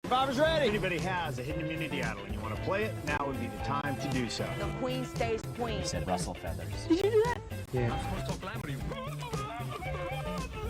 Survivor's ready. If anybody has a hidden immunity idol and you want to play it, now would be the time to do so. The queen stays queen. You said Russell Feathers. Did you do that? Yeah.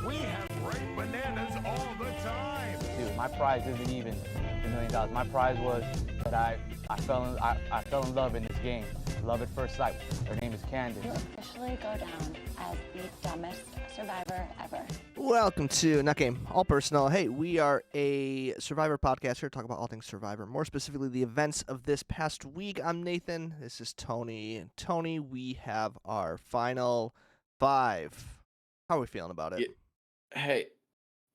We have great bananas all the time. Dude, my prize isn't even $1 million. My prize was that I fell in love in this game. Love at first sight. Her name is Candace. You officially go down as the dumbest survivor ever. Welcome to Nut Game, all personal. Hey, we are a Survivor podcast here to talk about all things Survivor, more specifically the events of this past week. I'm Nathan. This is Tony. And Tony, we have our final five. How are we feeling about it? Yeah. Hey,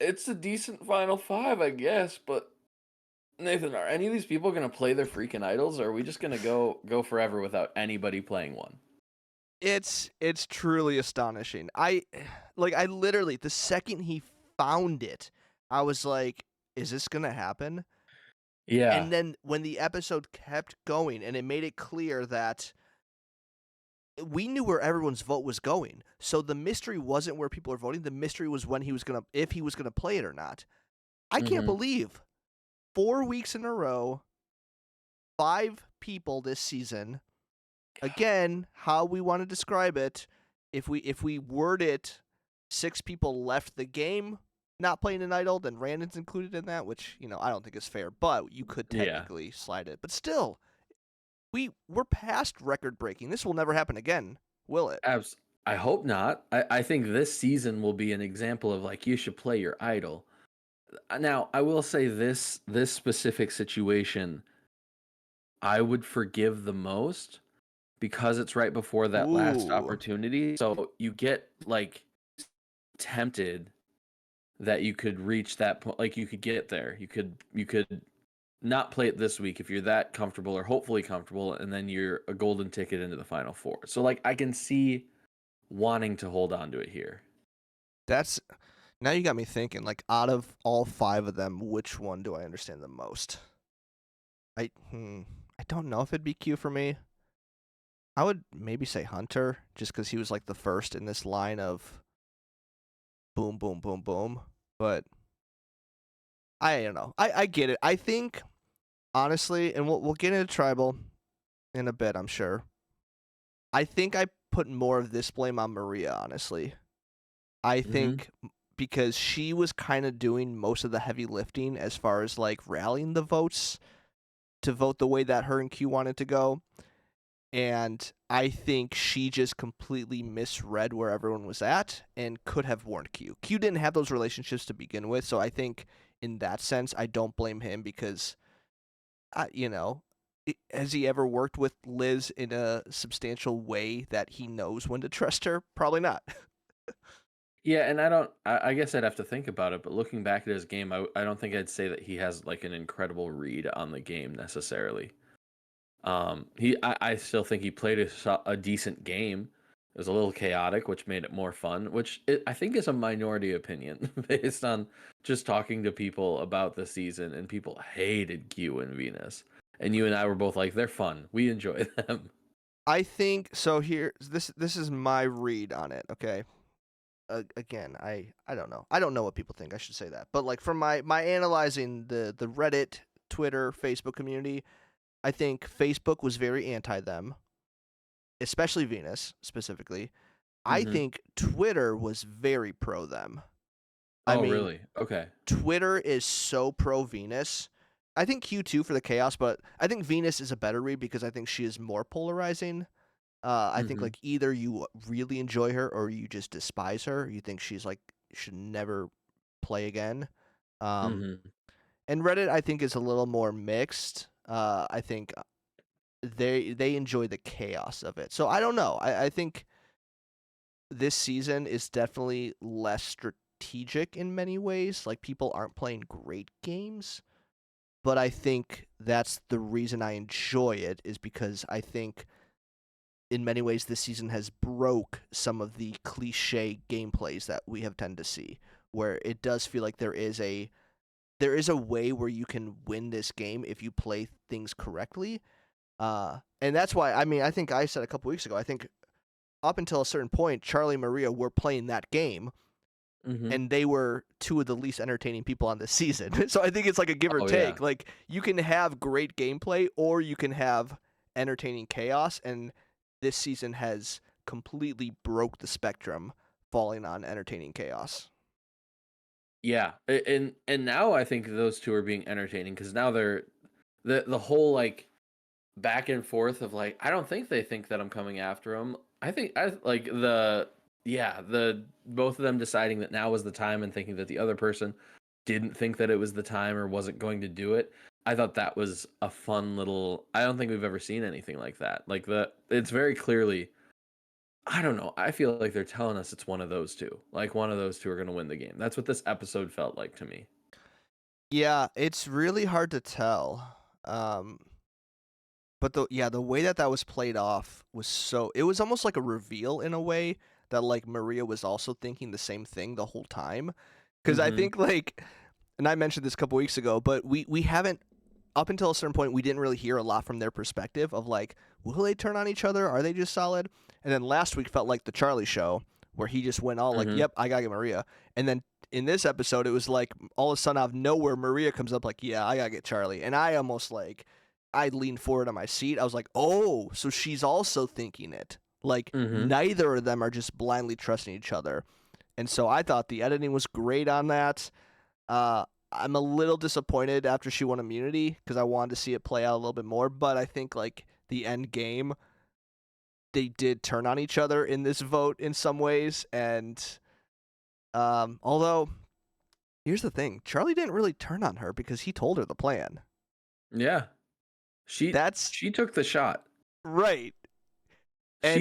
it's a decent final five, I guess, but Nathan, are any of these people going to play their freaking idols, or are we just going to go forever without anybody playing one? It's truly astonishing. I literally, the second he found it, I was like, is this going to happen? Yeah. And then when the episode kept going and it made it clear that we knew where everyone's vote was going. So the mystery wasn't where people are voting. The mystery was when if he was going to play it or not. I can't believe 4 weeks in a row, 5 people this season. Again, how we want to describe it, if we word it, 6 people left the game not playing an idol, then Randon's included in that, which, I don't think is fair, but you could technically slide it. But still, we're past record breaking. This will never happen again, will it? I hope not. I think this season will be an example of, like, you should play your idol. Now, I will say this specific situation, I would forgive the most because it's right before that last opportunity. So you get, like, tempted that you could reach that point, like you could get there. You could not play it this week if you're that comfortable or hopefully comfortable, and then you're a golden ticket into the final four. So, like, I can see wanting to hold on to it here. Now you got me thinking, like, out of all 5 of them, which one do I understand the most? I don't know if it'd be Q for me. I would maybe say Hunter, just because he was, like, the first in this line of boom, boom, boom, boom. But I don't know. I get it. I think, honestly, and we'll get into Tribal in a bit, I'm sure. I think I put more of this blame on Maria, honestly. I think because she was kind of doing most of the heavy lifting as far as, like, rallying the votes to vote the way that her and Q wanted to go. And I think she just completely misread where everyone was at and could have warned Q. Q didn't have those relationships to begin with, so I think in that sense, I don't blame him because, has he ever worked with Liz in a substantial way that he knows when to trust her? Probably not. Yeah, and I guess I'd have to think about it, but looking back at his game, I don't think I'd say that he has, like, an incredible read on the game necessarily. I still think he played a decent game. It was a little chaotic, which made it more fun, which I think is a minority opinion based on just talking to people about the season, and people hated Q and Venus. And you and I were both like, they're fun. We enjoy them. I think so. Here, this is my read on it, okay? Again, I don't know. I don't know what people think. I should say that. But, like, from my analyzing the Reddit, Twitter, Facebook community, I think Facebook was very anti them, especially Venus specifically. I think Twitter was very pro them. I mean, really? Okay. Twitter is so pro Venus. I think Q too for the chaos, but I think Venus is a better read because I think she is more polarizing. I think, like, either you really enjoy her or you just despise her. You think she's, like, should never play again. And Reddit, I think, is a little more mixed. I think they enjoy the chaos of it. So I don't know. I think this season is definitely less strategic in many ways. Like, people aren't playing great games. But I think that's the reason I enjoy it, is because I think in many ways this season has broke some of the cliche gameplays that we have tended to see, where it does feel like there is a way where you can win this game if you play things correctly. And that's why, I think I said a couple weeks ago, I think up until a certain point, Charlie and Maria were playing that game. Hmm. and they were two of the least entertaining people on this season. So I think it's like a give or Oh, take. yeah. Like you can have great gameplay or you can have entertaining chaos, and this season has completely broke the spectrum, falling on entertaining chaos. Yeah, and now I think those two are being entertaining because now they're the whole like back and forth of like I don't think they think that I'm coming after them. I like the both of them deciding that now was the time and thinking that the other person didn't think that it was the time or wasn't going to do it. I thought that was a fun little. I don't think we've ever seen anything like that. Like it's very clearly. I don't know. I feel like they're telling us it's one of those two. Like one of those two are going to win the game. That's what this episode felt like to me. Yeah, it's really hard to tell. But the way that was played off was it was almost like a reveal in a way that like Maria was also thinking the same thing the whole time. Because I Mhm. think like, and I mentioned this a couple weeks ago, but we haven't, up until a certain point, we didn't really hear a lot from their perspective of like, will they turn on each other? Are they just solid? And then last week felt like the Charlie show where he just went all like, Mhm. yep, I gotta get Maria. And then in this episode, it was like all of a sudden out of nowhere, Maria comes up like, yeah, I gotta get Charlie. And I almost like, I leaned forward on my seat. I was like, oh, so she's also thinking it. Like Mhm. neither of them are just blindly trusting each other. And so I thought the editing was great on that. I'm a little disappointed after she won immunity because I wanted to see it play out a little bit more. But I think like the end game, they did turn on each other in this vote in some ways. And although here's the thing, Charlie didn't really turn on her because he told her the plan. Yeah. She That's she took the shot. right. And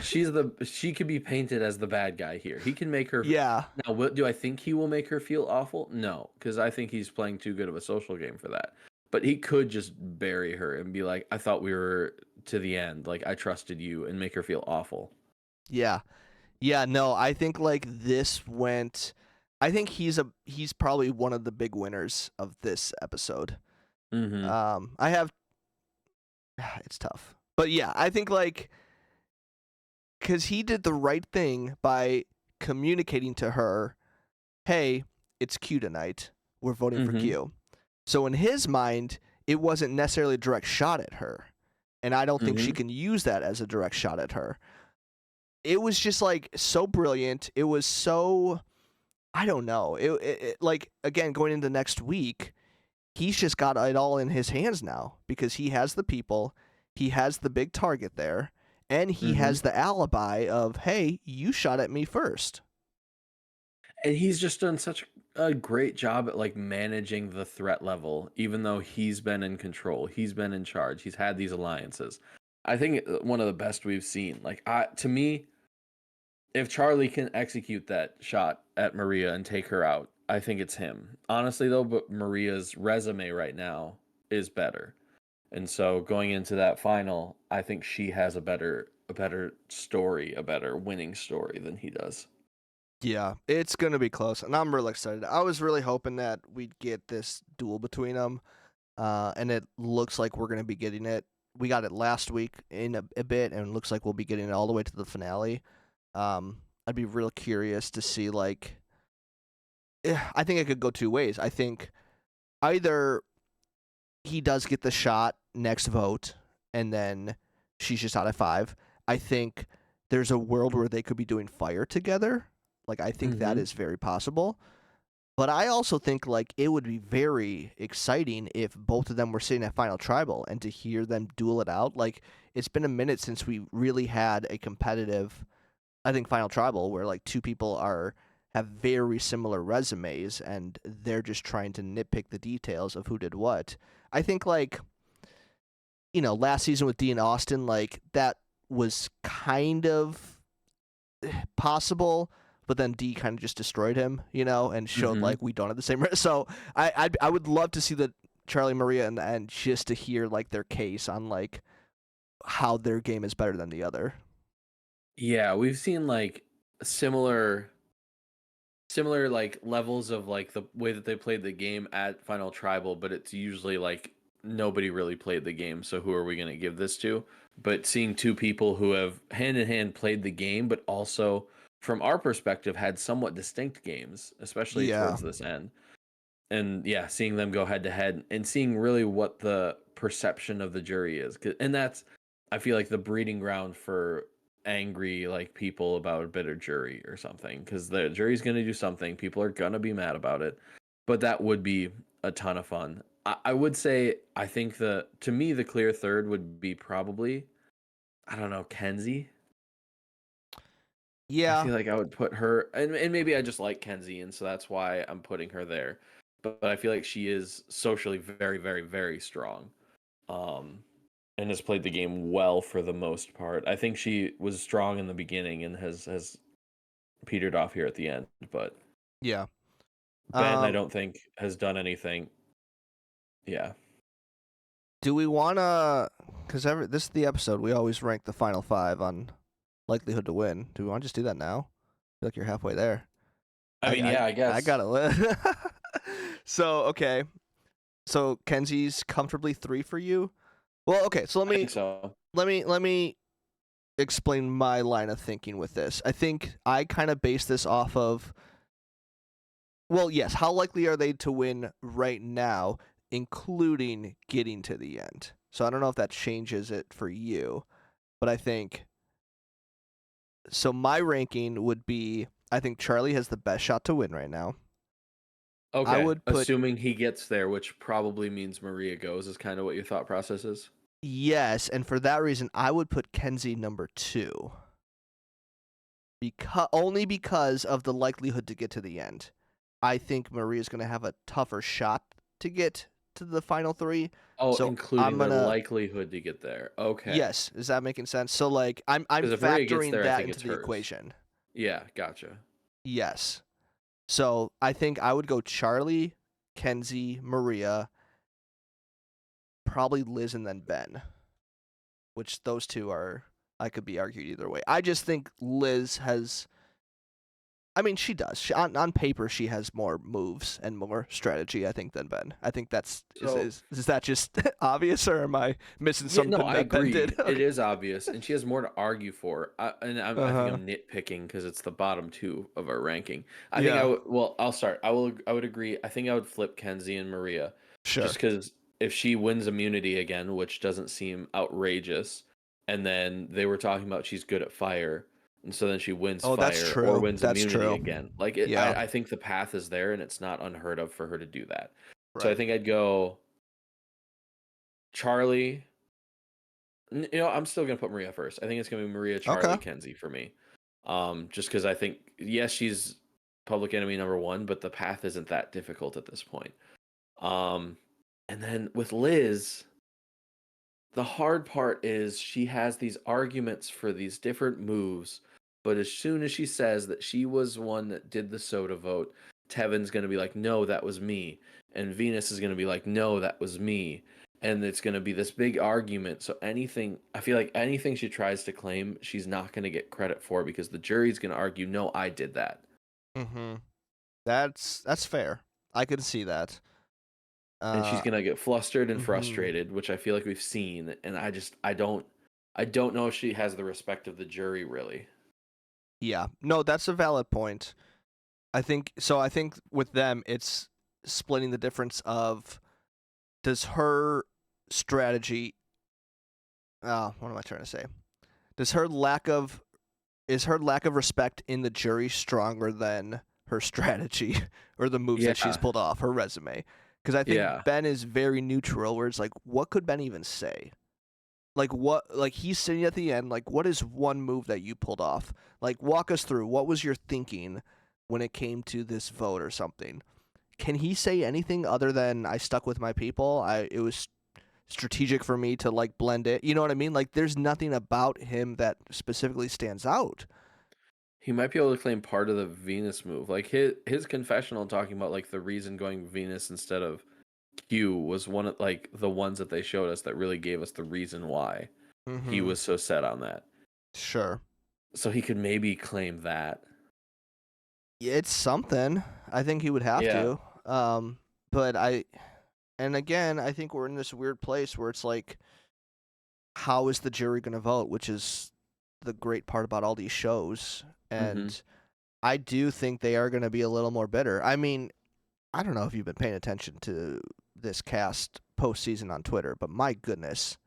She could be painted as the bad guy here. He can make her. yeah, Now, do I think he will make her feel awful? No, because I think he's playing too good of a social game for that. But he could just bury her and be like, "I thought we were to the end. Like I trusted you," and make her feel awful. yeah. Yeah, no, I think like this went. I think he's probably one of the big winners of this episode. Mm-hmm. I have. It's tough, but yeah, I think like because he did the right thing by communicating to her, "Hey, it's Q tonight. We're voting for Mm-hmm. Q." So in his mind, it wasn't necessarily a direct shot at her, and I don't think she Mm-hmm. can use that as a direct shot at her. It was just like so brilliant. It was so I don't know. It like again going into next week, he's just got it all in his hands now because he has the people, he has the big target there, and he Mm-hmm. has the alibi of, "Hey, you shot at me first." And he's just done such a great job at like managing the threat level, even though he's been in control, he's been in charge, he's had these alliances. I think one of the best we've seen. Like to me, if Charlie can execute that shot at Maria and take her out, I think it's him. Honestly though, but Maria's resume right now is better. And so going into that final, I think she has a better story, a better winning story than he does. Yeah, it's gonna be close, and I'm really excited. I was really hoping that we'd get this duel between them, and it looks like we're gonna be getting it. We got it last week in a bit, and it looks like we'll be getting it all the way to the finale. I'd be real curious to see like. I think it could go two ways. I think either he does get the shot next vote, and then she's just out of 5. I think there's a world where they could be doing fire together. Like I think that Mm-hmm. is very possible. But I also think like it would be very exciting if both of them were sitting at Final Tribal and to hear them duel it out. Like it's been a minute since we really had a competitive, I think, Final Tribal where like two people have very similar resumes and they're just trying to nitpick the details of who did what. I think like last season with Dean Austin, like that was kind of possible, but then D kind of just destroyed him, and showed Mm-hmm. like we don't have the same. So I would love to see the Charlie Maria in the end just to hear like their case on like how their game is better than the other. Yeah, we've seen like similar like levels of like the way that they played the game at Final Tribal, but it's usually like nobody really played the game, so who are we going to give this to? But seeing two people who have hand in hand played the game, but also from our perspective, had somewhat distinct games, especially Yeah. towards this end. And yeah, seeing them go head to head and seeing really what the perception of the jury is. And that's, I feel like, the breeding ground for angry like people about a bitter jury or something, because the jury's going to do something. People are going to be mad about it, but that would be a ton of fun. I would say, I think to me, the clear third would be probably, I don't know, Kenzie. I Yeah. feel like I would put her, and maybe I just like Kenzie, and so that's why I'm putting her there. But I feel like she is socially very, very, very strong, and has played the game well for the most part. I think she was strong in the beginning and has petered off here at the end. But Yeah. Ben, I don't think has done anything. Yeah. Do we want to? Because this is the episode we always rank the final 5 on likelihood to win. Do we want to just do that now? I feel like you're halfway there. I mean, yeah, I guess. I gotta. So okay, so Kenzie's comfortably 3 for you. Well, okay, so I think so. let me explain my line of thinking with this. I think I kind of base this off of, well, yes, how likely are they to win right now, including getting to the end? So I don't know if that changes it for you, but I think, so my ranking would be, I think Charlie has the best shot to win right now. Okay. I would put, assuming he gets there, which probably means Maria goes, is kind of what your thought process is. yes, and for that reason, I would put Kenzie number 2. Only because of the likelihood to get to the end. I think Maria's going to have a tougher shot to get to the final 3. Oh, So including the likelihood to get there. Okay. Yes, is that making sense? So like I'm 'Cause if Maria gets factoring there, I that think into it's the hers. equation. Yeah, gotcha. Yes. So I think I would go Charlie, Kenzie, Maria, probably Liz, and then Ben. Which those two are, I could be argued either way. I just think Liz has, I mean, she does. On paper, she has more moves and more strategy, I think, than Ben. I think that's, is that just obvious, or am I missing something no, I that Ben agree. did? It is obvious, and she has more to argue for. I think I'm nitpicking because it's the bottom 2 of our ranking. I think I would. Well, I'll start. I would agree. I think I would flip Kenzie and Maria. Sure. Just because if she wins immunity again, which doesn't seem outrageous, and then they were talking about she's good at fire, and so then she wins fire that's true. or wins That's immunity true. again. Like I think the path is there, and it's not unheard of for her to do that. Right. So I think I'd go Charlie. You know, I'm still gonna put Maria first. I think it's gonna be Maria, Charlie, Kenzie for me. Just because I think, yes, she's public enemy number 1, but the path isn't that difficult at this point. And then with Liz, the hard part is she has these arguments for these different moves, but as soon as she says that she was one that did the soda vote, Tevin's going to be like, no, that was me. And Venus is going to be like, no, that was me. And it's going to be this big argument. So I feel like anything she tries to claim, she's not going to get credit for, because the jury's going to argue, no, I did that. Mm-hmm. That's fair. I can see that. And she's gonna get flustered and frustrated, which I feel like we've seen. And I don't know if she has the respect of the jury, really. Yeah, no, that's a valid point. I think with them, it's splitting the difference of, does her strategy, what am I trying to say? Is her lack of respect in the jury stronger than her strategy or the moves that she's pulled off, her resume? Because I think Ben is very neutral, where it's like, what could Ben even say? Like, he's sitting at the end, like, what is one move that you pulled off? Like, walk us through. What was your thinking when it came to this vote or something? Can he say anything other than, I stuck with my people? It was strategic for me to, like, blend it. You know what I mean? Like, there's nothing about him that specifically stands out. He might be able to claim part of the Venus move. Like his confessional talking about like the reason going Venus instead of Q was one of like the ones that they showed us that really gave us the reason why he was so set on that. Sure. So he could maybe claim that. It's something. I think he would have to. But and again, I think we're in this weird place where it's like, how is the jury going to vote? Which is the great part about all these shows. and I do think they are going to be a little more bitter. I mean, I don't know if you've been paying attention to this cast postseason on Twitter, but my goodness,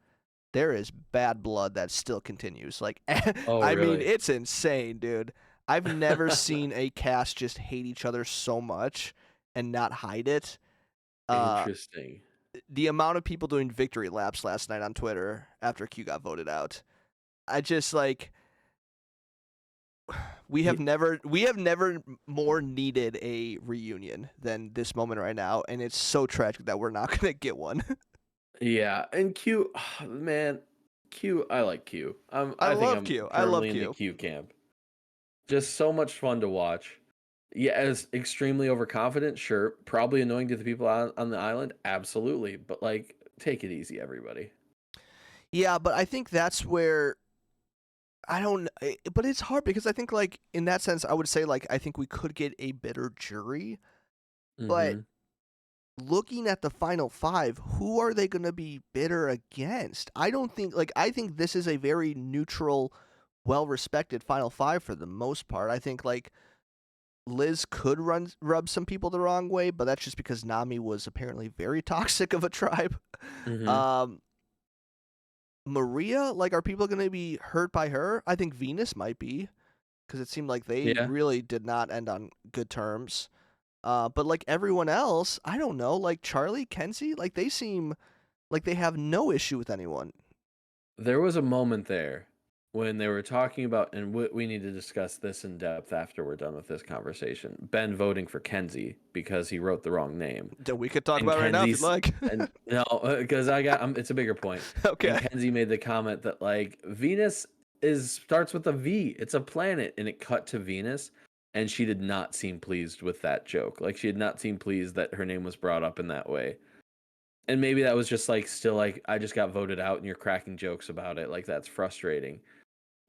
there is bad blood that still continues. Like, Oh, I mean, really? it's insane, dude. I've never seen a cast just hate each other so much and not hide it. Interesting. The amount of people doing victory laps last night on Twitter after Q got voted out, I just like we have never more needed a reunion than this moment right now, and it's so tragic that we're not gonna get one. Yeah, and Q, man, Q, I like Q. I I think love I'm Q. I love firmly in the Q. Q camp. Just so much fun to watch. Yeah, as extremely overconfident, sure. Probably annoying to the people on the island, absolutely. But like, take it easy, everybody. Yeah, but I think that's where I don't. But it's hard because I think like in that sense, I would say like I think we could get a bitter jury, but hmm looking at the final five, who are they going to be bitter against? I don't think like I think this is a very neutral, well-respected final five for the most part. I think like Liz could rub some people the wrong way, but that's just because Nami was apparently very toxic of a tribe. hmm Um, Maria, like, are people going to be hurt by her? I think Venus might be because it seemed like they Yeah. really did not end on good terms. But like everyone else, I don't know. Like Charlie, Kenzie, like they seem like they have no issue with anyone. There was a moment there when they were talking about, and we need to discuss this in depth after we're done with this conversation. Ben voting for Kenzie because he wrote the wrong name. That we could talk And about right now if you'd Kenzie's like. and no, because it's a bigger point. Okay. And Kenzie made the comment that like Venus starts with a V. It's a planet, and it cut to Venus, and she did not seem pleased with that joke. Like she did not seem pleased that her name was brought up in that way. And maybe that was just like still like I just got voted out and you're cracking jokes about it. Like that's frustrating.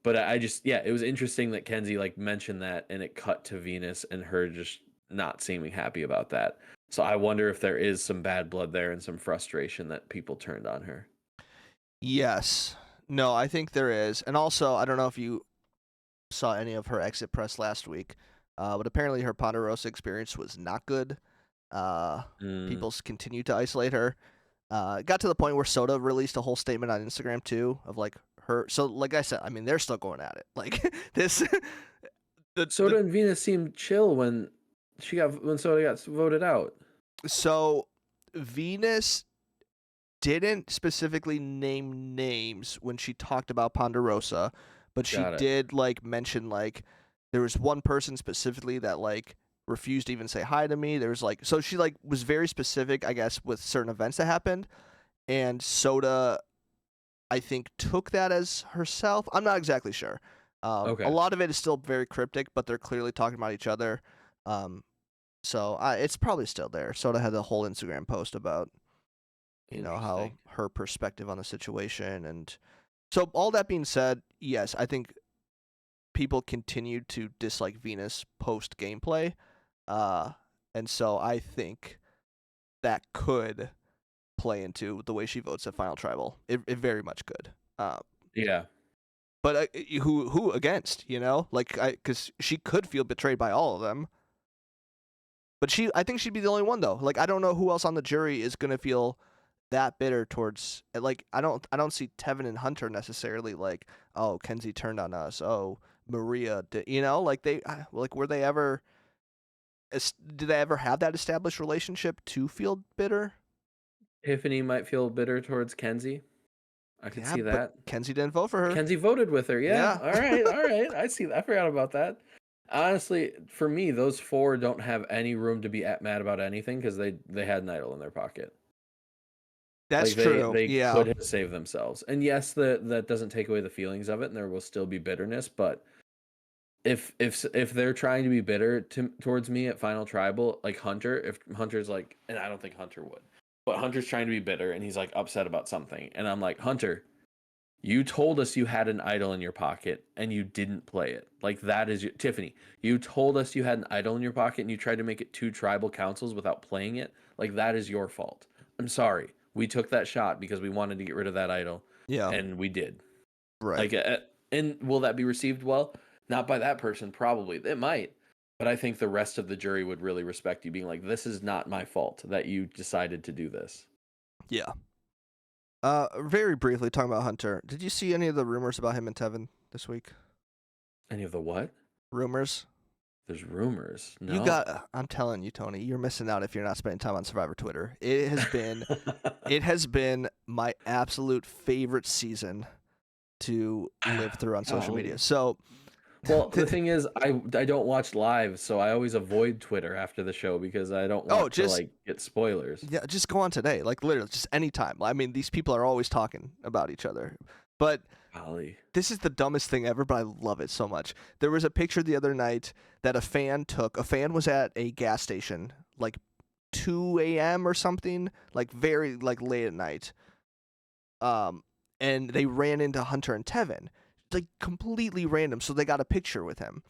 But I just it was interesting that Kenzie like mentioned that and it cut to Venus and her just not seeming happy about that. So I wonder if there is some bad blood there and some frustration that people turned on her. Yes. No, I think there is. And also, I don't know if you saw any of her exit press last week, but apparently her Ponderosa experience was not good. People continue to isolate her. It got to the point where Soda released a whole statement on Instagram too of like her. So like I said, I mean they're still going at it. Like this. Soda and Venus seemed chill when Soda got voted out. So Venus didn't specifically name names when she talked about Ponderosa, but she Got it. did like mention like there was one person specifically that like refused to even say hi to me. There was like so she like was very specific, I guess, with certain events that happened, and Soda, I think, took that as herself. I'm not exactly sure. Okay. A lot of it is still very cryptic, but they're clearly talking about each other. So it's probably still there. Soda had a whole Instagram post about how Interesting. her perspective on the situation. And so all that being said, yes, I think people continued to dislike Venus post gameplay. And so I think that could play into the way she votes at Final Tribal. It very much could. Yeah. But who against, like, because she could feel betrayed by all of them. But I think she'd be the only one though. Like, I don't know who else on the jury is gonna feel that bitter towards. Like, I don't see Tevin and Hunter necessarily like, oh, Kenzie turned on us. Oh, Maria, like were they ever? Did they ever have that established relationship to feel bitter? Tiffany might feel bitter towards Kenzie. I could see but that. Kenzie didn't vote for her. Kenzie voted with her. Yeah. Yeah. All right. I see that. I forgot about that. Honestly, for me, those four don't have any room to be mad about anything because they had an idol in their pocket. That's like true. They yeah. could have saved themselves. And yes, that doesn't take away the feelings of it, and there will still be bitterness. But if they're trying to be bitter towards me at Final Tribal, like Hunter, if Hunter's like, and I don't think Hunter would, but Hunter's trying to be bitter and he's like upset about something, and I'm like, Hunter, you told us you had an idol in your pocket and you didn't play it. Like that is Tiffany. You told us you had an idol in your pocket and you tried to make it 2 tribal councils without playing it. Like that is your fault. I'm sorry. We took that shot because we wanted to get rid of that idol. Yeah. And we did. Right. Like, and will that be received well? Not by that person, probably. It might. But I think the rest of the jury would really respect you being like, this is not my fault that you decided to do this. Yeah. Very briefly talking about Hunter. Did you see any of the rumors about him and Tevin this week? Any of the what? Rumors. There's rumors. No. You got. I'm telling you, Tony, you're missing out if you're not spending time on Survivor Twitter. It has been my absolute favorite season to live through on social Golly. media. So, Well, the thing is, I don't watch live, so I always avoid Twitter after the show because I don't want to like get spoilers. yeah, just go on today, like literally, just anytime. I mean, these people are always talking about each other, but. Golly. This is the dumbest thing ever, but I love it so much. There was a picture the other night that a fan took. A fan was at a gas station, like 2 a.m. or something, like very like late at night. And they ran into Hunter and Tevin, like completely random. So they got a picture with him.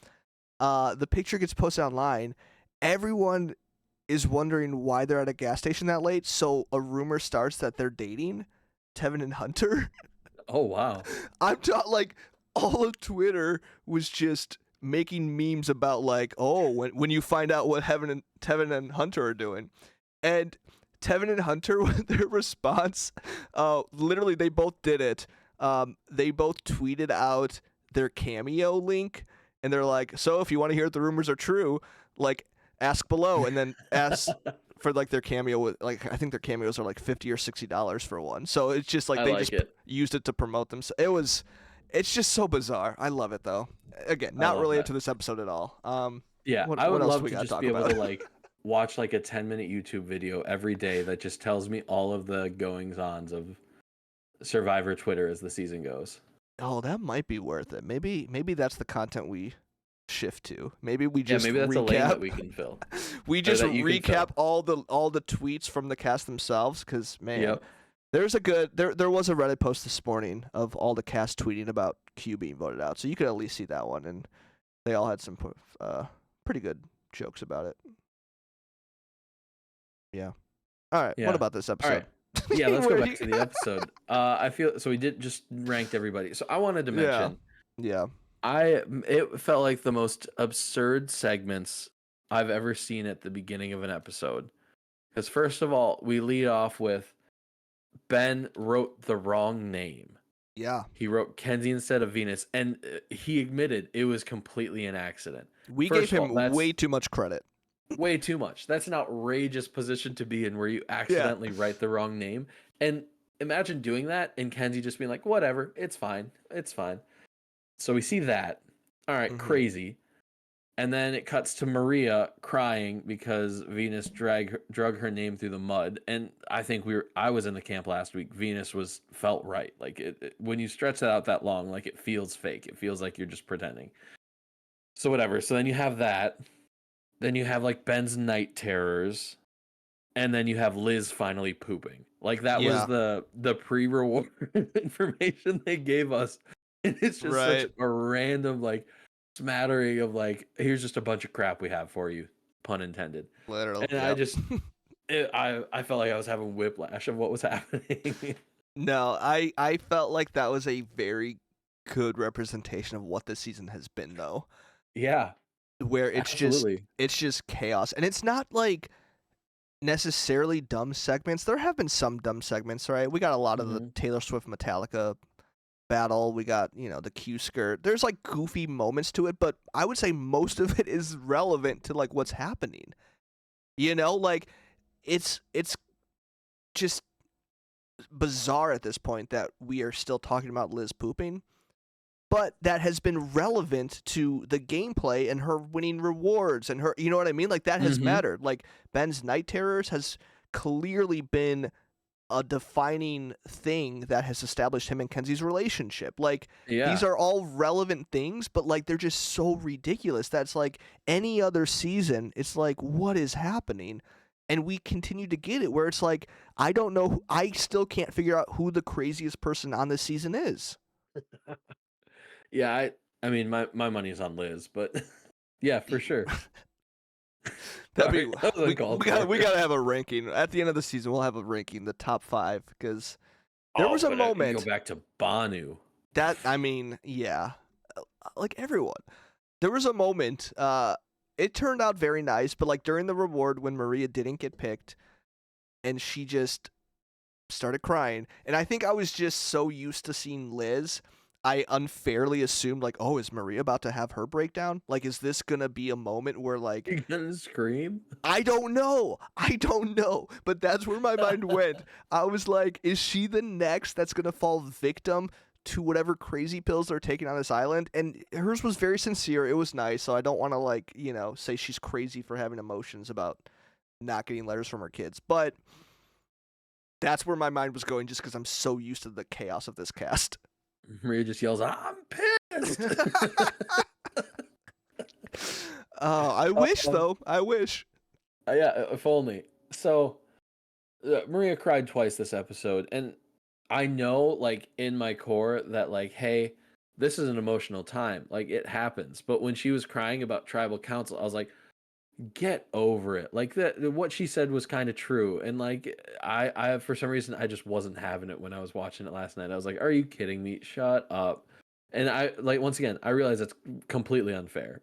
The picture gets posted online. Everyone is wondering why they're at a gas station that late. So a rumor starts that they're dating, Tevin and Hunter. Oh, wow. I'm like all of Twitter was just making memes about like, oh, when you find out what Tevin and Hunter are doing, and Tevin and Hunter, their response, literally they both did it. They both tweeted out their Cameo link, and they're like, so if you want to hear if the rumors are true, like ask below, and then ask. For like their Cameo, like I think their Cameos are like $50 or $60 for one. So it's just like they just used it to promote them. So it's just so bizarre. I love it though. Again, not related to this episode at all. Yeah, what I would else love we to gotta just talk be able about? to like watch like a 10-minute YouTube video every day that just tells me all of the goings-ons of Survivor Twitter as the season goes. Oh, that might be worth it. Maybe that's the content we shift to. Maybe we just maybe that's recap. a lane that we can fill. We just that you can recap fill. all the tweets from the cast themselves, because man, Yep. there's a good there was a Reddit post this morning of all the cast tweeting about Q being voted out, so you could at least see that one, and they all had some pretty good jokes about it. Yeah. All right. Yeah. What about this episode? All right. Yeah, let's go Where back you- to the episode. I feel so we did just ranked everybody. So I wanted to mention Yeah. it felt like the most absurd segments I've ever seen at the beginning of an episode. Because first of all, we lead off with Ben wrote the wrong name. Yeah. He wrote Kenzie instead of Venus, and he admitted it was completely an accident. We First gave of him all, way too much credit. Way too much. That's an outrageous position to be in where you accidentally write the wrong name. And imagine doing that and Kenzie just being like, whatever, it's fine. It's fine. So we see that. All right, crazy. And then it cuts to Maria crying because Venus drug her name through the mud. And I think I was in the camp last week. Venus felt right. Like it when you stretch that out that long, like it feels fake. It feels like you're just pretending. So whatever. So then you have that. Then you have like Ben's night terrors. And then you have Liz finally pooping. Like that was the pre-reward information they gave us. And it's just such a random like smattering of like, here's just a bunch of crap we have for you, pun intended. Literally. And I just I felt like I was having whiplash of what was happening. No, I felt like that was a very good representation of what this season has been, though. Yeah. Where it's just chaos, and it's not like necessarily dumb segments. There have been some dumb segments, right? We got a lot of the Taylor Swift Metallica battle. We got, the Q skirt. There's like goofy moments to it, but I would say most of it is relevant to like what's happening. Like it's just bizarre at this point that we are still talking about Liz pooping, but that has been relevant to the gameplay and her winning rewards and her, you know what I mean? Like that has mattered. Like Ben's night terrors has clearly been a defining thing that has established him and Kenzie's relationship. Like these are all relevant things, but like they're just so ridiculous. That's like any other season. It's like, what is happening? And we continue to get it where it's like, I don't know. I still can't figure out who the craziest person on this season is. Yeah, I mean, my money is on Liz, but yeah, for sure. We gotta have a ranking at the end of the season. We'll have a ranking, the top 5, because there was a moment. Go back to Banu. That, I mean, yeah, like everyone. there was a moment. It turned out very nice, but like during the reward when Maria didn't get picked, and she just started crying, and I think I was just so used to seeing Liz. I unfairly assumed like, oh, is Maria about to have her breakdown? Like, is this gonna be a moment where like You gonna scream? I don't know. I don't know. But that's where my mind went. I was like, is she the next that's going to fall victim to whatever crazy pills they're taking on this island? And hers was very sincere. It was nice. So I don't want to, like, say she's crazy for having emotions about not getting letters from her kids. But that's where my mind was going just because I'm so used to the chaos of this cast. Maria just yells, "I'm pissed." I wish, though. I wish. Yeah, if only. So, Maria cried twice this episode, and I know, like, in my core that, like, hey, this is an emotional time. Like, it happens. But when she was crying about tribal council, I was like, get over it. Like, what she said was kind of true. And, like, I, for some reason, I just wasn't having it when I was watching it last night. I was like, are you kidding me? Shut up. And I, like, once again, I realize it's completely unfair.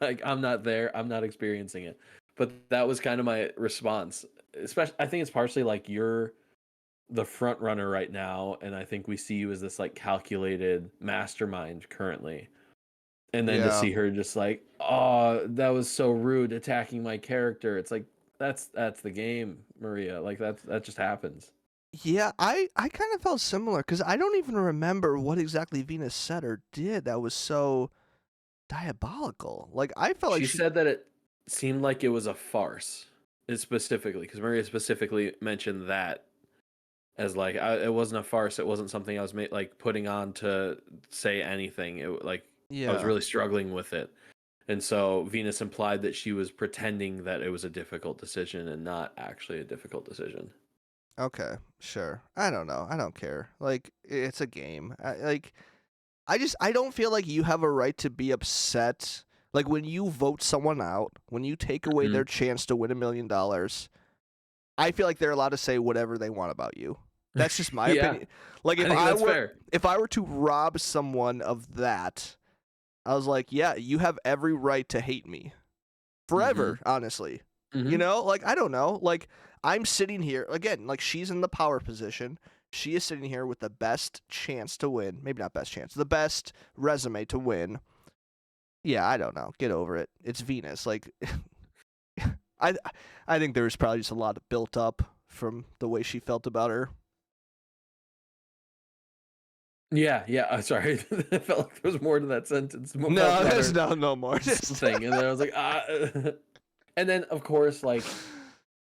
Like, I'm not there. I'm not experiencing it. But that was kind of my response. Especially, I think it's partially like you're the front runner right now, and I think we see you as this like calculated mastermind currently. And then to Yeah. see her just like, oh, that was so rude, attacking my character. It's like that's the game, Maria. Like that just happens. Yeah, I kind of felt similar because I don't even remember what exactly Venus said or did that was so diabolical. Like I felt like She said that it seemed like it was a farce, specifically because Maria specifically mentioned that as like it wasn't a farce. It wasn't something I was like putting on to say anything. It like I was yeah. really struggling with it, and so Venus implied that she was pretending that it was a difficult decision and not actually a difficult decision. Okay, sure. I don't know. I don't care. Like it's a game. I don't feel like you have a right to be upset. Like when you vote someone out, when you take away Mhm. their chance to win $1 million, I feel like they're allowed to say whatever they want about you. That's just my Yeah, opinion. Like I think that's fair. if I were to rob someone of that, I was like, yeah, you have every right to hate me forever, honestly. You Mhm. know, like I don't know, like I'm sitting here again, like she's in the power position. She is sitting here with the best chance to win. Maybe not best chance, the best resume to win. Yeah, I don't know. Get over it. It's Venus. Like I I think there's probably just a lot of built up from the way she felt about her. Yeah, yeah. Sorry, I felt like there was more to that sentence. No, About there's her no more. thing, and then I was like, ah. And then of course, like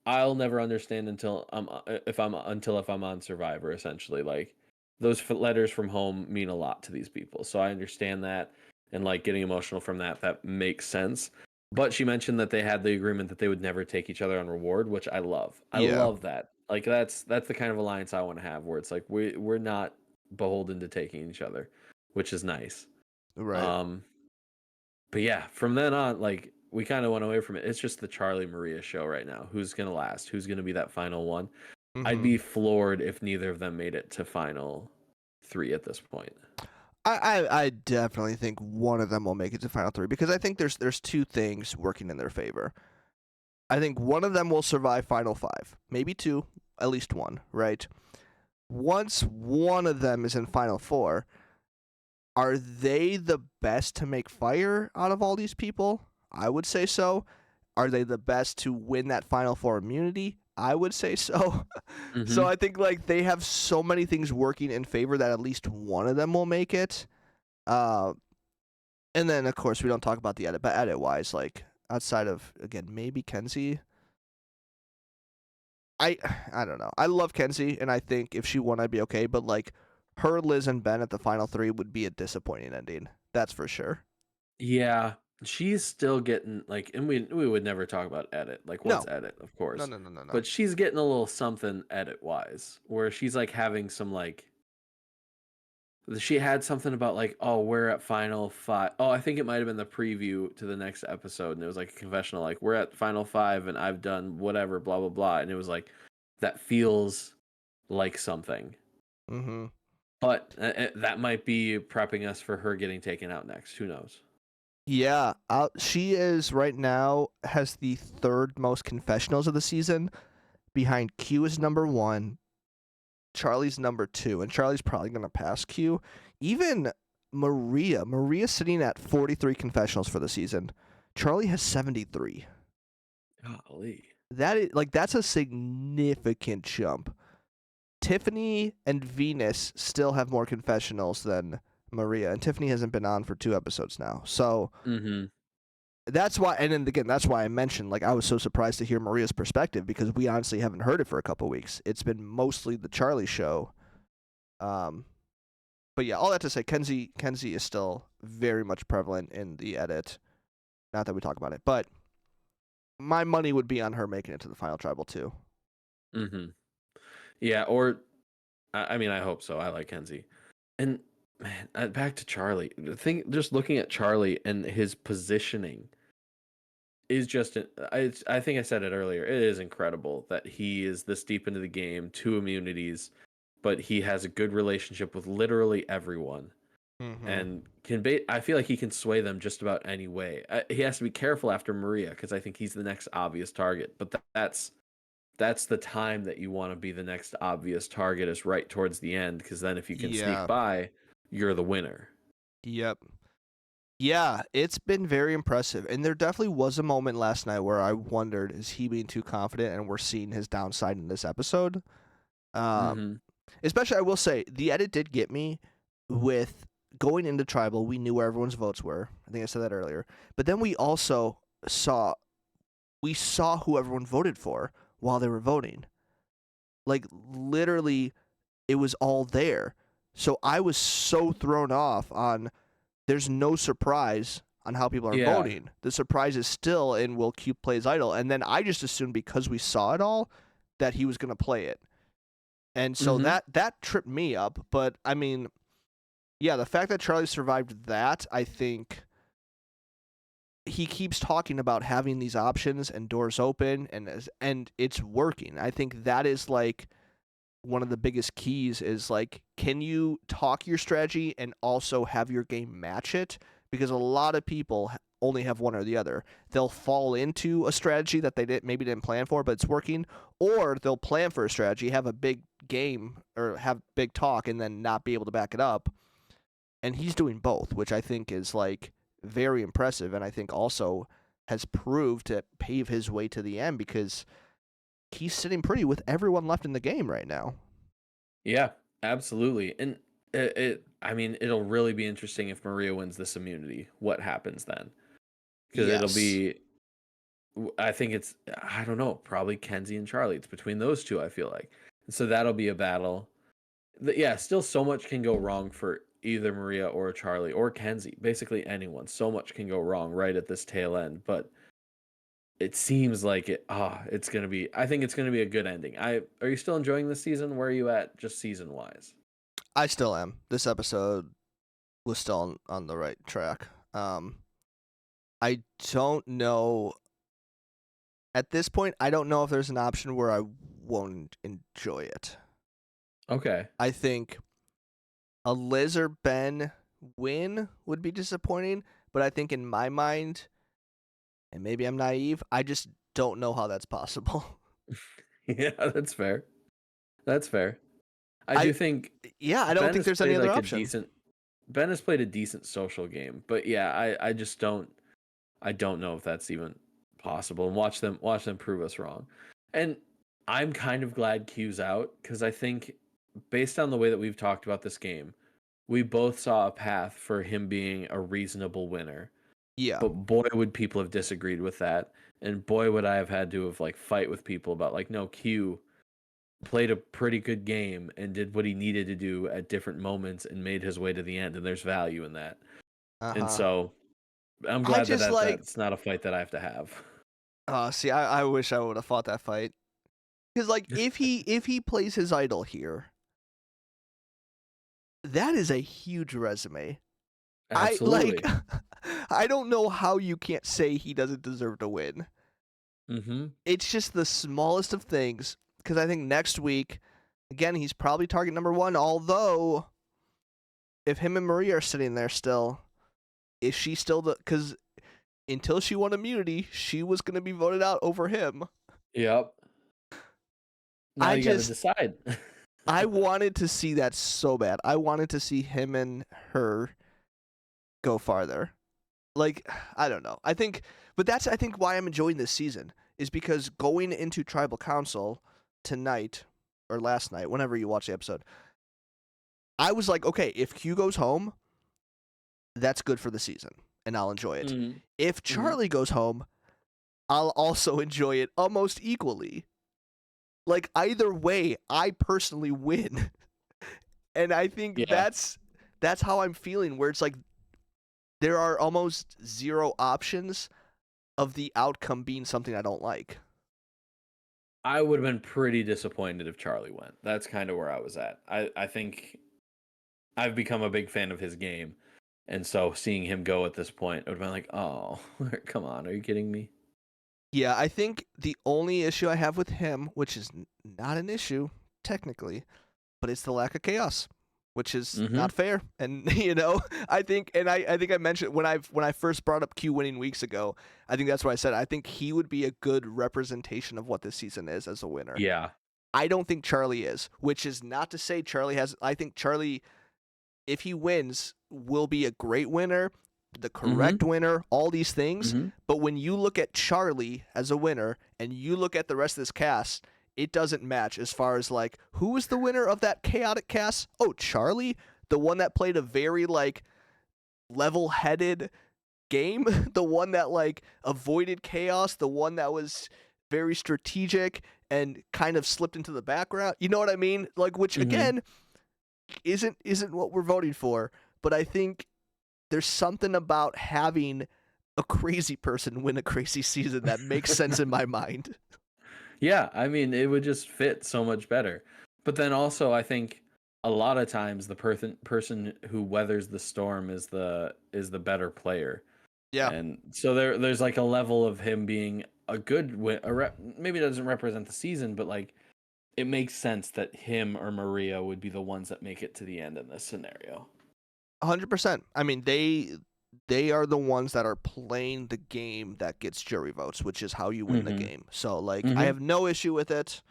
I'll never understand until if I'm on Survivor. Essentially, like those letters from home mean a lot to these people, so I understand that, and like getting emotional from that. That makes sense. But she mentioned that they had the agreement that they would never take each other on reward, which I love. I Yeah, love that. Like that's the kind of alliance I want to have, where it's like we're not beholden to taking each other, which is nice. right. Um, but yeah, from then on, like we kind of went away from it. It's just the Charlie Maria show right now. Who's gonna last? Who's gonna be that final one? I'd Mhm. be floored if neither of them made it to final 3 at this point. I definitely think one of them will make it to final 3 because I think there's two things working in their favor. I think one of them will survive final 5, maybe two, at least one, right? Once one of them is in final 4, are they the best to make fire out of all these people? I would say so. Are they the best to win that final 4 immunity? I would say so. So Mm-hmm. I think like they have so many things working in favor that at least one of them will make it. Uh, and then of course we don't talk about the edit, but edit wise, like outside of again maybe Kenzie, I I don't know. I love Kenzie, and I think if she won, I'd be okay. But like her, Liz, and Ben at the final 3 would be a disappointing ending. That's for sure. Yeah, she's still getting like, and we would never talk about edit. Like, what's No, edit, of no, course, no, no, no, no. but she's getting a little something edit wise, where she's like having some like she had something about like, oh, we're at final 5. Oh, I think it might have been the preview to the next episode, and it was like a confessional, like we're at final 5, and I've done whatever, blah blah blah, and it was like that feels like something, Mm-hmm. but that might be prepping us for her getting taken out next. Who knows? Yeah, she is right now has the third most confessionals of the season. Behind Q is number one, Charlie's number two, and Charlie's probably gonna pass Q. Even Maria's sitting at 43 confessionals for the season. Charlie has 73. Golly. That is like that's a significant jump. Tiffany and Venus still have more confessionals than Maria, and Tiffany hasn't been on for 2 episodes now. So Mm-hmm. that's why, and then again, that's why I mentioned like I was so surprised to hear Maria's perspective because we honestly haven't heard it for a couple weeks. It's been mostly the Charlie show. But yeah, all that to say, Kenzie is still very much prevalent in the edit. Not that we talk about it, but my money would be on her making it to the final tribal too. Mm-hmm. Yeah, or I mean, I hope so. I like Kenzie. And man, back to Charlie. The thing, just looking at Charlie and his positioning is just. I think I said it earlier. It is incredible that he is this deep into the game, 2 immunities, but he has a good relationship with literally everyone, and I feel like he can sway them just about any way. He has to be careful after Maria because I think he's the next obvious target. But that's the time that you want to be the next obvious target is right towards the end because then if you can sneak by, you're the winner. Yep. Yeah, it's been very impressive. And there definitely was a moment last night where I wondered, is he being too confident and we're seeing his downside in this episode? Especially, I will say, the edit did get me with going into Tribal. We knew where everyone's votes were. I think I said that earlier. But then we also saw who everyone voted for while they were voting. Like, literally, it was all there. So I was so thrown off on there's no surprise on how people are voting. The surprise is still in will Q play his idol. And then I just assumed because we saw it all that he was going to play it. And so that tripped me up. But, I mean, yeah, the fact that Charlie survived that, I think he keeps talking about having these options and doors open, and it's working. I think that is, like, one of the biggest keys is, like, can you talk your strategy and also have your game match it? Because a lot of people only have one or the other. They'll fall into a strategy that they maybe didn't plan for, but it's working, or they'll plan for a strategy, have a big game or have big talk, and then not be able to back it up. And he's doing both, which I think is like very impressive, and I think also has proved to pave his way to the end because he's sitting pretty with everyone left in the game right now. Yeah, absolutely. And I mean, it'll really be interesting if Maria wins this immunity. What happens then? Because it'll be, I think it's, I don't know, probably Kenzie and Charlie. It's between those two, I feel like. And so that'll be a battle. Yeah, still so much can go wrong for either Maria or Charlie or Kenzie. Basically anyone. So much can go wrong right at this tail end. But it seems like it's going to be, I think it's going to be a good ending. Are you still enjoying this season? Where are you at just season-wise? I still am. This episode was still on the right track. I don't know. At this point, I don't know if there's an option where I won't enjoy it. Okay. I think a Liz or Ben win would be disappointing, but I think in my mind, and maybe I'm naive, I just don't know how that's possible. Yeah, that's fair. That's fair. I do think. Yeah, I don't think there's any other option. Ben has played a decent social game, but yeah, I just don't. I don't know if that's even possible. And watch them prove us wrong. And I'm kind of glad Q's out because I think, based on the way that we've talked about this game, we both saw a path for him being a reasonable winner. Yeah. But boy, would people have disagreed with that, and boy, would I have had to have like fight with people about like, no, Q played a pretty good game and did what he needed to do at different moments and made his way to the end, and there's value in that. And so I'm glad that's not a fight that I have to have. See, I wish I would have fought that fight. Because like if he plays his idol here, that is a huge resume. Absolutely. I don't know how you can't say he doesn't deserve to win. It's just the smallest of things. Because I think next week, again, he's probably target number one. Although, if him and Maria are sitting there still, is she still the? Because until she won immunity, she was going to be voted out over him. Yep. Now I you got to just- decide. I wanted to see that so bad. I wanted to see him and her go farther. Like, I don't know. I think why I'm enjoying this season is because going into Tribal Council tonight or last night, whenever you watch the episode, I was like, okay, if Q goes home, that's good for the season, and I'll enjoy it. Mhm. If Charlie goes home, I'll also enjoy it almost equally. Like, either way, I personally win. And I think Yeah. that's how I'm feeling, where it's like there are almost zero options of the outcome being something I don't like. I would have been pretty disappointed if Charlie went. That's kind of where I was at. I think I've become a big fan of his game. And so seeing him go at this point, I would have been like, oh, come on. Are you kidding me? Yeah, I think the only issue I have with him, which is not an issue technically, but it's the lack of chaos, which is not fair. And I think I mentioned when I first brought up Q winning weeks ago, I think that's what I said. I think he would be a good representation of what this season is as a winner. Yeah. I don't think Charlie is, which is not to say Charlie has. I think Charlie, if he wins, will be a great winner, the correct winner, all these things. But when you look at Charlie as a winner and you look at the rest of this cast, it doesn't match as far as like, who was the winner of that chaotic cast? Oh, Charlie, the one that played a very like level-headed game, the one that like avoided chaos, the one that was very strategic and kind of slipped into the background. You know what I mean? Like, which again isn't what we're voting for, but I think there's something about having a crazy person win a crazy season that makes sense in my mind. Yeah, I mean, it would just fit so much better. But then also, I think a lot of times the person who weathers the storm is the better player. Yeah. And so there's like a level of him being a good maybe it doesn't represent the season, but like it makes sense that him or Maria would be the ones that make it to the end in this scenario. 100%. I mean, they are the ones that are playing the game that gets jury votes, which is how you win the game. So like I have no issue with it.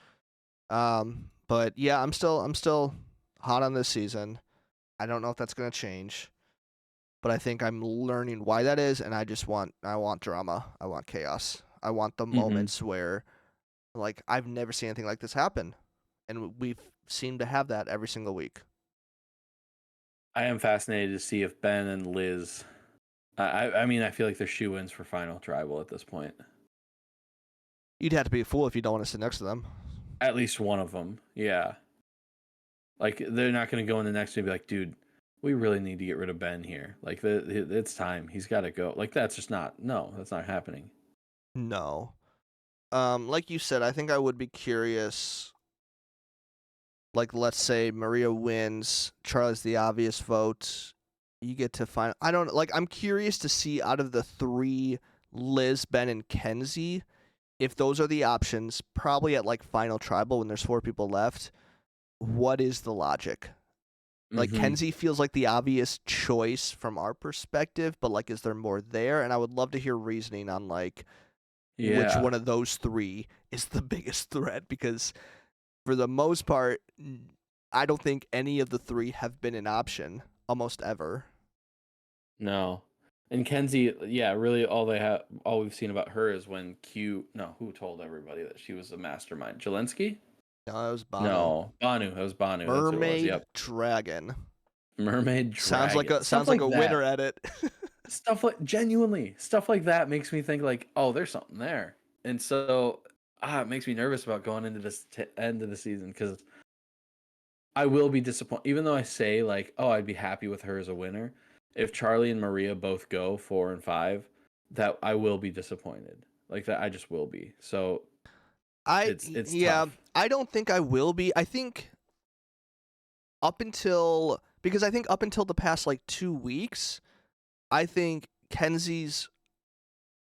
But yeah, I'm still hot on this season. I don't know if that's going to change. But I think I'm learning why that is, and I want drama. I want chaos. I want the moments where like I've never seen anything like this happen. And we've seemed to have that every single week. I am fascinated to see if Ben and Liz. I mean, I feel like they're shoo-ins for final tribal at this point. You'd have to be a fool if you don't want to sit next to them. At least one of them, yeah. Like they're not going to go in the next and be like, dude, we really need to get rid of Ben here. Like it's time. He's got to go. Like that's just not. No, that's not happening. No. Like you said, I think I would be curious. Like, let's say Maria wins, Charlie's the obvious vote. You get to find. I'm curious to see out of the three, Liz, Ben, and Kenzie, if those are the options, probably at like final tribal when there's 4 people left. What is the logic? Like Kenzie feels like the obvious choice from our perspective, but like, is there more there? And I would love to hear reasoning on like which one of those 3 is the biggest threat, because for the most part, I don't think any of the 3 have been an option almost ever. No. And Kenzie, yeah, really all we've seen about her is when who told everybody that she was a mastermind? Jelensky? No, it was Banu. No, Banu. It was Banu. Mermaid Yep. Dragon. Mermaid Dragon. Sounds like a winner at it. Stuff like that makes me think like, oh, there's something there. And so it makes me nervous about going into this end of the season, because I will be disappointed. Even though I say like, oh, I'd be happy with her as a winner, if Charlie and Maria both go 4 and 5, that I will be disappointed. Like that, I just will be. So it's tough. I don't think I will be. I think up until the past like 2 weeks, I think Kenzie's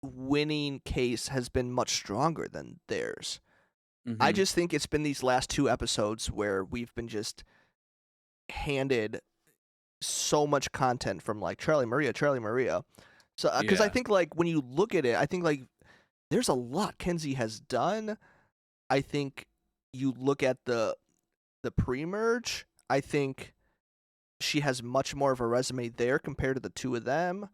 winning case has been much stronger than theirs. I just think it's been these last 2 episodes where we've been just handed so much content from like Charlie Maria. So because I Yeah. think like when you look at it, I think like there's a lot Kenzie has done. I think you look at the pre-merge, I think she has much more of a resume there compared to the two of them.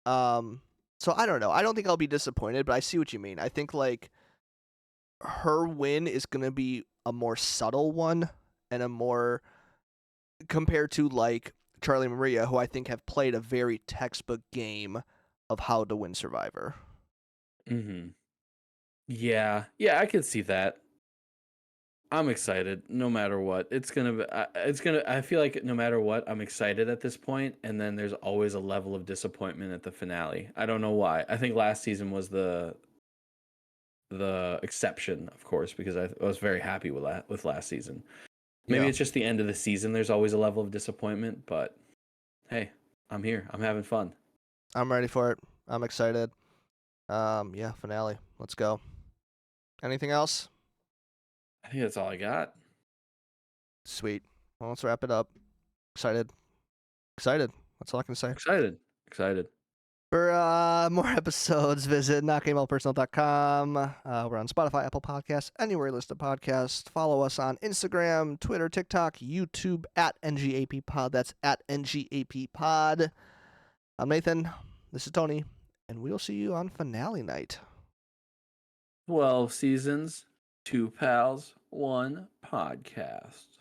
So I don't know. I don't think I'll be disappointed, but I see what you mean. I think like her win is going to be a more subtle one and a more compared to like Charlie Maria, who I think have played a very textbook game of how to win Survivor. Mm-hmm. Yeah, I could see that. I'm excited no matter what. It's gonna. I feel like no matter what, I'm excited at this point, and then there's always a level of disappointment at the finale. I don't know why. I think last season was the exception, of course, because I was very happy with last season. Maybe Yeah. it's just the end of the season. There's always a level of disappointment, but hey, I'm here. I'm having fun. I'm ready for it. I'm excited. Yeah, finale. Let's go. Anything else? I think that's all I got. Sweet. Well, let's wrap it up. Excited. Excited. That's all I can say. Excited. For more episodes, visit notgameallpersonal.com. We're on Spotify, Apple Podcasts, anywhere you listen to podcasts. Follow us on Instagram, Twitter, TikTok, YouTube at NGAPPod. That's at NGAPPod. I'm Nathan. This is Tony. And we'll see you on finale night. 12 seasons, 2 pals, 1 podcast.